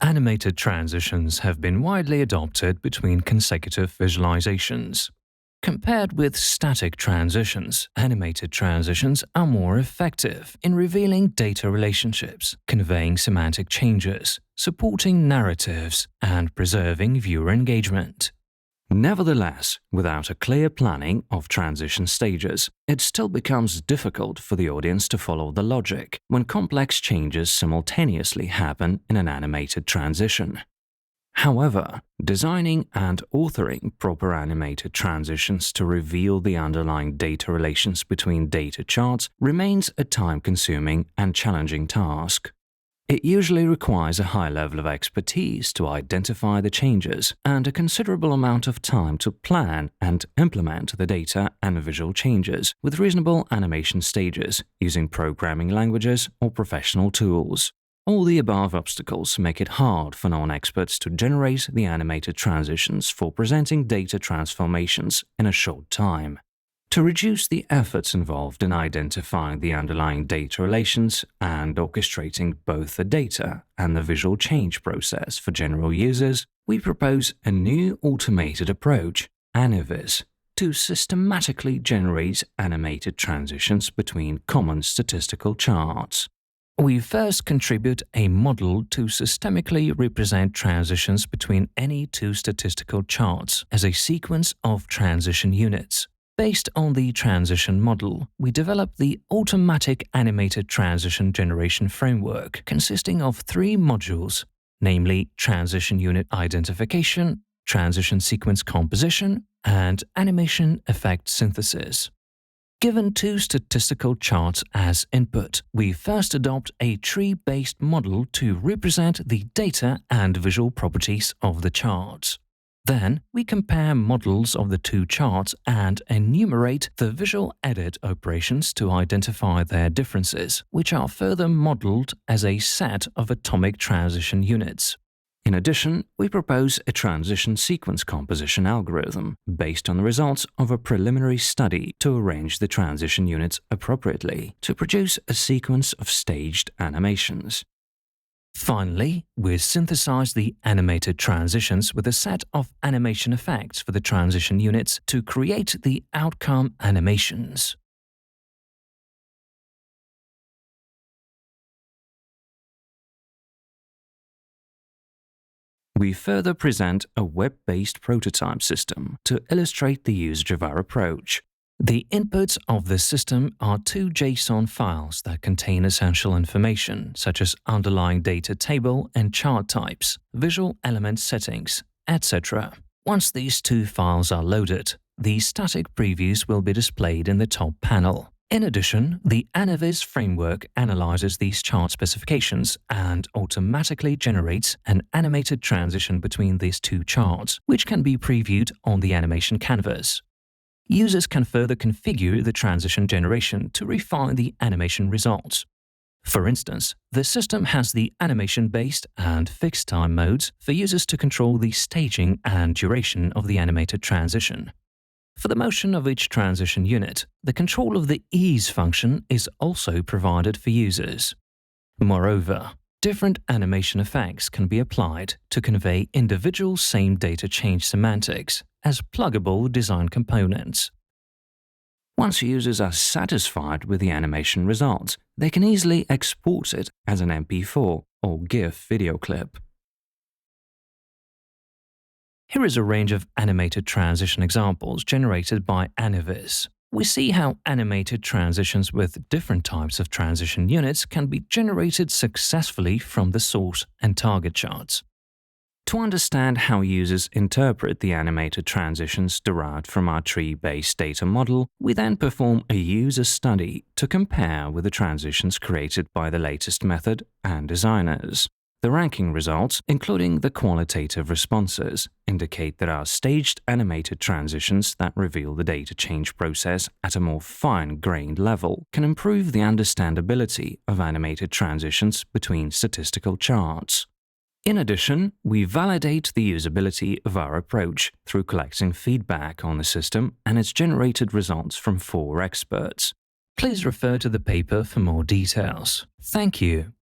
Animated transitions have been widely adopted between consecutive visualizations. Compared with static transitions, animated transitions are more effective in revealing data relationships, conveying semantic changes, supporting narratives, and preserving viewer engagement. Nevertheless, without a clear planning of transition stages, it still becomes difficult for the audience to follow the logic when complex changes simultaneously happen in an animated transition. However, designing and authoring proper animated transitions to reveal the underlying data relations between data charts remains a time-consuming and challenging task. It usually requires a high level of expertise to identify the changes and a considerable amount of time to plan and implement the data and visual changes with reasonable animation stages using programming languages or professional tools. All the above obstacles make it hard for non-experts to generate the animated transitions for presenting data transformations in a short time. To reduce the efforts involved in identifying the underlying data relations and orchestrating both the data and the visual change process for general users, we propose a new automated approach, anivis, to systematically generate animated transitions between common statistical charts. We first contribute a model to systemically represent transitions between any two statistical charts as a sequence of transition units. Based on the transition model, we develop the automatic animated transition generation framework consisting of three modules, namely transition unit identification, transition sequence composition, and animation effect synthesis. Given two statistical charts as input, we first adopt a tree-based model to represent the data and visual properties of the charts. Then, we compare models of the two charts and enumerate the visual edit operations to identify their differences, which are further modeled as a set of atomic transition units. In addition, we propose a transition sequence composition algorithm based on the results of a preliminary study to arrange the transition units appropriately to produce a sequence of staged animations. Finally, we synthesize the animated transitions with a set of animation effects for the transition units to create the outcome animations. We further present a web-based prototype system to illustrate the usage of our approach. The inputs of this system are two JSON files that contain essential information such as underlying data table and chart types, visual element settings, etc. Once these two files are loaded, the static previews will be displayed in the top panel. In addition, the anivis framework analyzes these chart specifications and automatically generates an animated transition between these two charts, which can be previewed on the animation canvas. Users can further configure the transition generation to refine the animation results. For instance, the system has the animation-based and fixed-time modes for users to control the staging and duration of the animated transition. For the motion of each transition unit, the control of the ease function is also provided for users. Moreover, different animation effects can be applied to convey individual same data change semantics as pluggable design components. Once users are satisfied with the animation results, they can easily export it as an MP4 or GIF video clip. Here is a range of animated transition examples generated by anivis. We see how animated transitions with different types of transition units can be generated successfully from the source and target charts. To understand how users interpret the animated transitions derived from our tree-based data model, we then perform a user study to compare with the transitions created by the latest method and designers. The ranking results, including the qualitative responses, indicate that our staged animated transitions that reveal the data change process at a more fine-grained level can improve the understandability of animated transitions between statistical charts. In addition, we validate the usability of our approach through collecting feedback on the system and its generated results from 4 experts. Please refer to the paper for more details. Thank you.